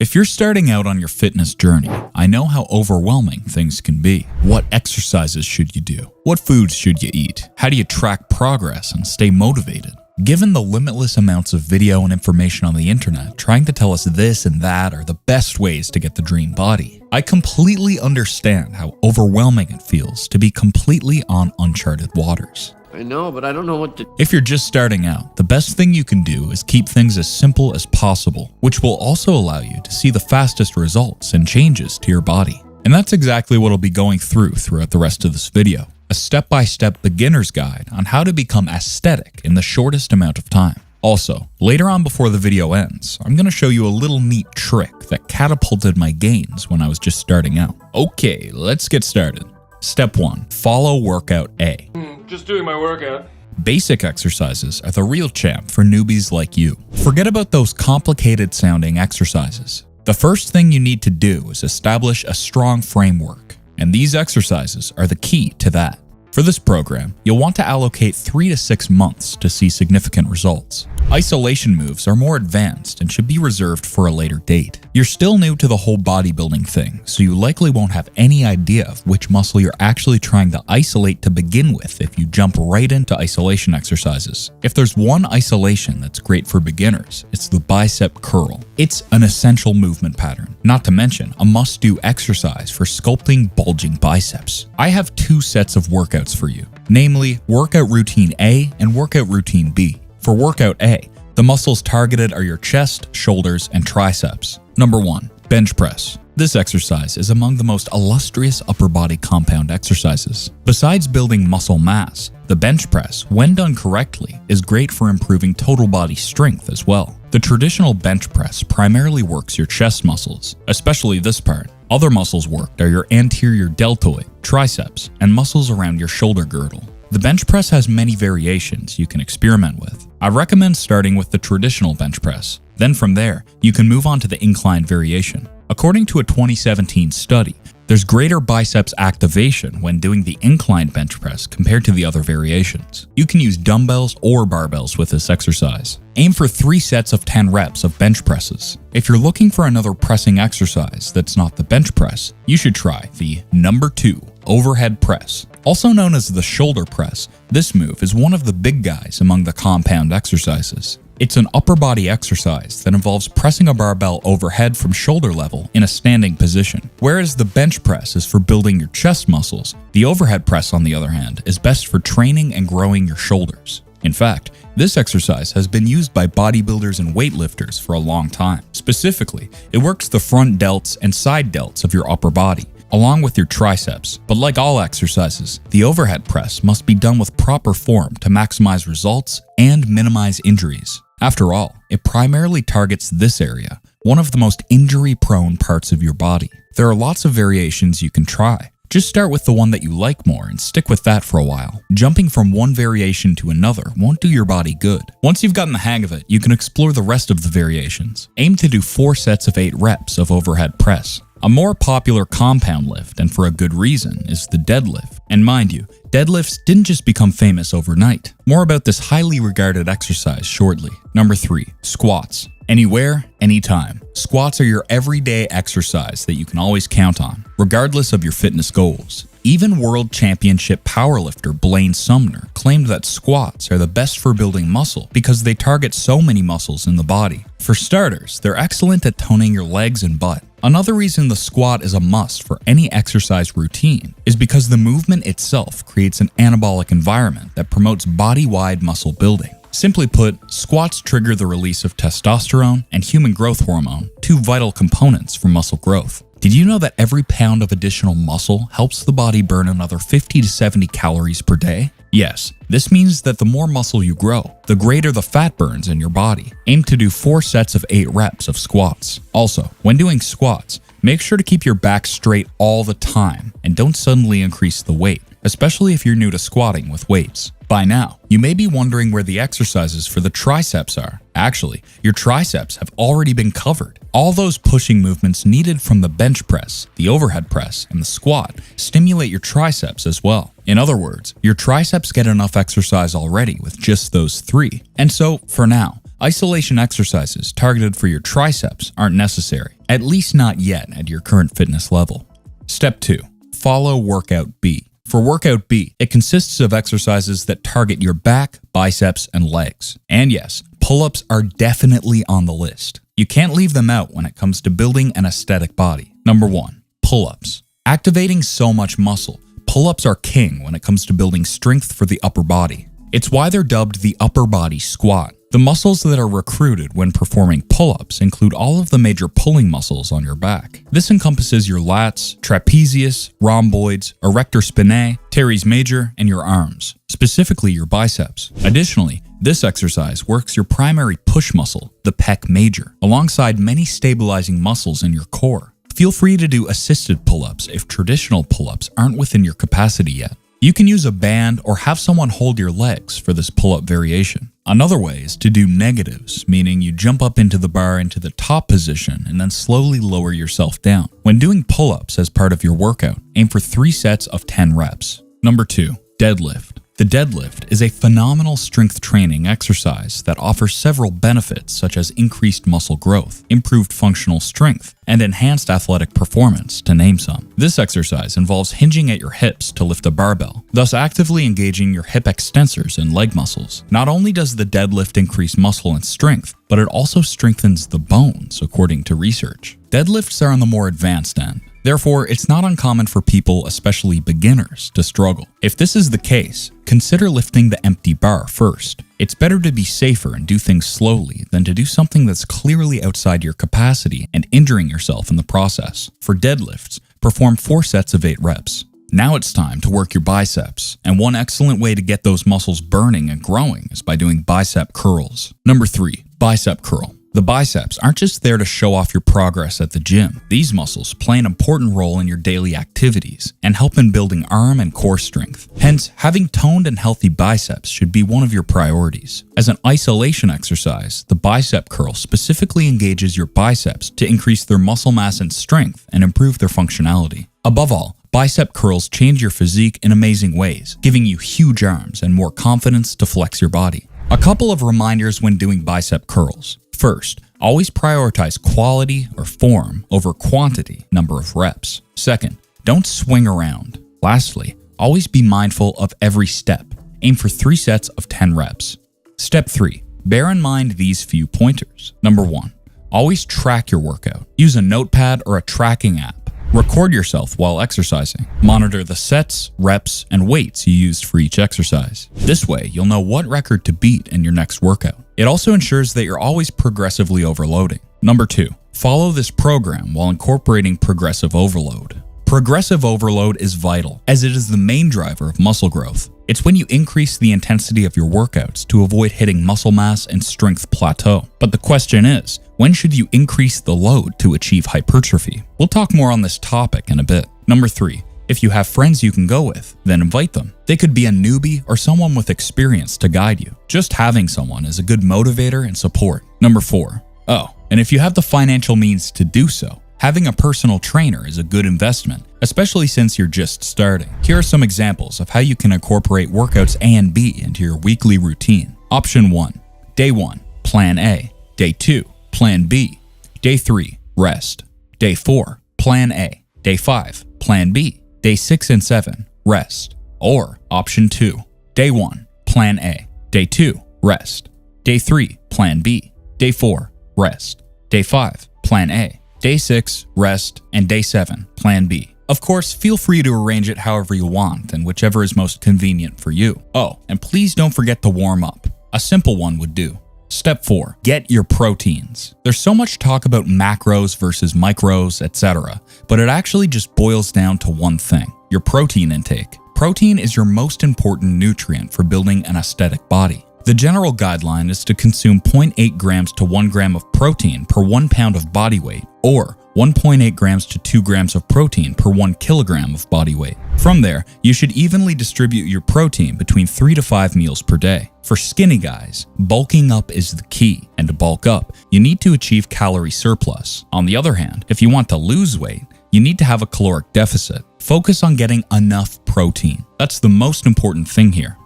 If you're starting out on your fitness journey, I know how overwhelming things can be. What exercises should you do? What foods should you eat? How do you track progress and stay motivated? Given the limitless amounts of video and information on the internet trying to tell us this and that are the best ways to get the dream body, I completely understand how overwhelming it feels to be completely on uncharted waters. I know, but I don't know what to... If you're just starting out, the best thing you can do is keep things as simple as possible, which will also allow you to see the fastest results and changes to your body. And that's exactly what I'll be going throughout the rest of this video. A step-by-step beginner's guide on how to become aesthetic in the shortest amount of time. Also, later on before the video ends, I'm going to show you a little neat trick that catapulted my gains when I was just starting out. Okay, let's get started. Step 1. Follow workout A. Just doing my workout. Basic exercises are the real champ for newbies like you. Forget about those complicated sounding exercises. The first thing you need to do is establish a strong framework, and these exercises are the key to that. For this program, you'll want to allocate 3 to 6 months to see significant results. Isolation moves are more advanced and should be reserved for a later date. You're still new to the whole bodybuilding thing, so you likely won't have any idea of which muscle you're actually trying to isolate to begin with if you jump right into isolation exercises. If there's one isolation that's great for beginners, it's the bicep curl. It's an essential movement pattern, not to mention a must-do exercise for sculpting bulging biceps. I have 2 sets of workouts for you, namely Workout Routine A and Workout Routine B. For Workout A, the muscles targeted are your chest, shoulders, and triceps. Number 1. Bench press. This exercise is among the most illustrious upper body compound exercises. Besides building muscle mass, the bench press, when done correctly, is great for improving total body strength as well. The traditional bench press primarily works your chest muscles, especially this part. Other muscles worked are your anterior deltoid, triceps, and muscles around your shoulder girdle. The bench press has many variations you can experiment with. I recommend starting with the traditional bench press. Then from there, you can move on to the incline variation. According to a 2017 study, there's greater biceps activation when doing the incline bench press compared to the other variations. You can use dumbbells or barbells with this exercise. Aim for 3 sets of 10 reps of bench presses. If you're looking for another pressing exercise that's not the bench press, you should try the number 2 overhead press. Also known as the shoulder press, this move is one of the big guys among the compound exercises. It's an upper body exercise that involves pressing a barbell overhead from shoulder level in a standing position. Whereas the bench press is for building your chest muscles, the overhead press, on the other hand, is best for training and growing your shoulders. In fact, this exercise has been used by bodybuilders and weightlifters for a long time. Specifically, it works the front delts and side delts of your upper body, along with your triceps. But like all exercises, the overhead press must be done with proper form to maximize results and minimize injuries. After all, it primarily targets this area, one of the most injury-prone parts of your body. There are lots of variations you can try. Just start with the one that you like more and stick with that for a while. Jumping from one variation to another won't do your body good. Once you've gotten the hang of it, you can explore the rest of the variations. Aim to do 4 sets of 8 reps of overhead press. A more popular compound lift, and for a good reason, is the deadlift. And mind you, deadlifts didn't just become famous overnight. More about this highly regarded exercise shortly. Number 3. Squats. Anywhere, anytime. Squats are your everyday exercise that you can always count on, regardless of your fitness goals. Even World Championship powerlifter Blaine Sumner claimed that squats are the best for building muscle because they target so many muscles in the body. For starters, they're excellent at toning your legs and butt. Another reason the squat is a must for any exercise routine is because the movement itself creates an anabolic environment that promotes body-wide muscle building. Simply put, squats trigger the release of testosterone and human growth hormone, 2 vital components for muscle growth. Did you know that every pound of additional muscle helps the body burn another 50 to 70 calories per day? Yes, this means that the more muscle you grow, the greater the fat burns in your body. Aim to do 4 sets of 8 reps of squats. Also, when doing squats, make sure to keep your back straight all the time and don't suddenly increase the weight, especially if you're new to squatting with weights. By now, you may be wondering where the exercises for the triceps are. Actually, your triceps have already been covered. All those pushing movements needed from the bench press, the overhead press, and the squat stimulate your triceps as well. In other words, your triceps get enough exercise already with just those 3. And so, for now, Isolation exercises targeted for your triceps aren't necessary, at least not yet at your current fitness level. Step 2. Follow Workout B. For Workout B, it consists of exercises that target your back, biceps, and legs. And yes, pull-ups are definitely on the list. You can't leave them out when it comes to building an aesthetic body. Number 1. Pull-ups. Activating so much muscle, pull-ups are king when it comes to building strength for the upper body. It's why they're dubbed the upper body squat. The muscles that are recruited when performing pull-ups include all of the major pulling muscles on your back. This encompasses your lats, trapezius, rhomboids, erector spinae, teres major, and your arms, specifically your biceps. Additionally, this exercise works your primary push muscle, the pec major, alongside many stabilizing muscles in your core. Feel free to do assisted pull-ups if traditional pull-ups aren't within your capacity yet. You can use a band or have someone hold your legs for this pull-up variation. Another way is to do negatives, meaning you jump up into the bar into the top position and then slowly lower yourself down. When doing pull-ups as part of your workout, aim for 3 sets of 10 reps. Number 2. Deadlift. The deadlift is a phenomenal strength training exercise that offers several benefits such as increased muscle growth, improved functional strength, and enhanced athletic performance, to name some. This exercise involves hinging at your hips to lift a barbell, thus actively engaging your hip extensors and leg muscles. Not only does the deadlift increase muscle and strength, but it also strengthens the bones, according to research. Deadlifts are on the more advanced end. Therefore, it's not uncommon for people, especially beginners, to struggle. If this is the case, consider lifting the empty bar first. It's better to be safer and do things slowly than to do something that's clearly outside your capacity and injuring yourself in the process. For deadlifts, perform 4 sets of 8 reps. Now it's time to work your biceps, and one excellent way to get those muscles burning and growing is by doing bicep curls. Number 3. Bicep curl. The biceps aren't just there to show off your progress at the gym. These muscles play an important role in your daily activities and help in building arm and core strength. Hence, having toned and healthy biceps should be one of your priorities. As an isolation exercise, the bicep curl specifically engages your biceps to increase their muscle mass and strength and improve their functionality. Above all, bicep curls change your physique in amazing ways, giving you huge arms and more confidence to flex your body. A couple of reminders when doing bicep curls. First, always prioritize quality or form over quantity, number of reps. Second, don't swing around. Lastly, always be mindful of every step. Aim for 3 sets of 10 reps. Step 3. Bear in mind these few pointers. Number 1. Always track your workout. Use a notepad or a tracking app. Record yourself while exercising. Monitor the sets, reps, and weights you used for each exercise. This way, you'll know what record to beat in your next workout. It also ensures that you're always progressively overloading. Number 2. Follow this program while incorporating progressive overload. Progressive overload is vital, as it is the main driver of muscle growth. It's when you increase the intensity of your workouts to avoid hitting muscle mass and strength plateau. But the question is, when should you increase the load to achieve hypertrophy? We'll talk more on this topic in a bit. Number 3. If you have friends you can go with, then invite them. They could be a newbie or someone with experience to guide you. Just having someone is a good motivator and support. Number 4. And if you have the financial means to do so, having a personal trainer is a good investment, especially since you're just starting. Here are some examples of how you can incorporate workouts A and B into your weekly routine. Option 1. Day 1, Plan A. Day 2, Plan B. Day 3, Rest. Day 4, Plan A. Day 5, Plan B. Day 6 and 7, Rest. Or Option 2. Day 1, Plan A. Day 2, Rest. Day 3, Plan B. Day 4, Rest. Day 5, Plan A. Day 6, Rest, and Day 7, Plan B. Of course, feel free to arrange it however you want and whichever is most convenient for you. And please don't forget to warm up. A simple one would do. Step 4. Get your proteins. There's so much talk about macros versus micros, etc., but it actually just boils down to one thing: your protein intake. Protein is your most important nutrient for building an aesthetic body. The general guideline is to consume 0.8 grams to 1 gram of protein per 1 pound of body weight, or 1.8 grams to 2 grams of protein per 1 kilogram of body weight. From there, you should evenly distribute your protein between 3 to 5 meals per day. For skinny guys, bulking up is the key, and to bulk up, you need to achieve calorie surplus. On the other hand, if you want to lose weight, you need to have a caloric deficit. Focus on getting enough protein. That's the most important thing here.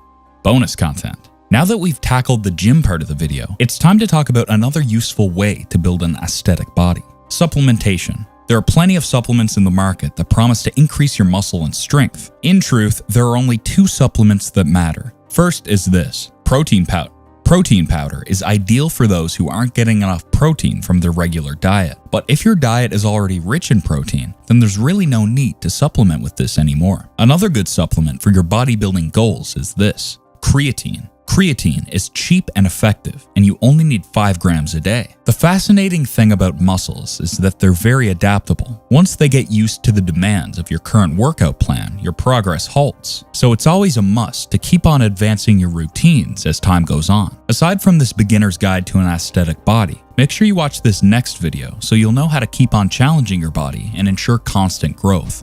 Bonus content. Now that we've tackled the gym part of the video, it's time to talk about another useful way to build an aesthetic body: supplementation. There are plenty of supplements in the market that promise to increase your muscle and strength. In truth, there are only two supplements that matter. First is this: protein powder. Protein powder is ideal for those who aren't getting enough protein from their regular diet. But if your diet is already rich in protein, then there's really no need to supplement with this anymore. Another good supplement for your bodybuilding goals is this: creatine. Creatine is cheap and effective, and you only need 5 grams a day. The fascinating thing about muscles is that they're very adaptable. Once they get used to the demands of your current workout plan, your progress halts. So it's always a must to keep on advancing your routines as time goes on. Aside from this beginner's guide to an aesthetic body, make sure you watch this next video so you'll know how to keep on challenging your body and ensure constant growth.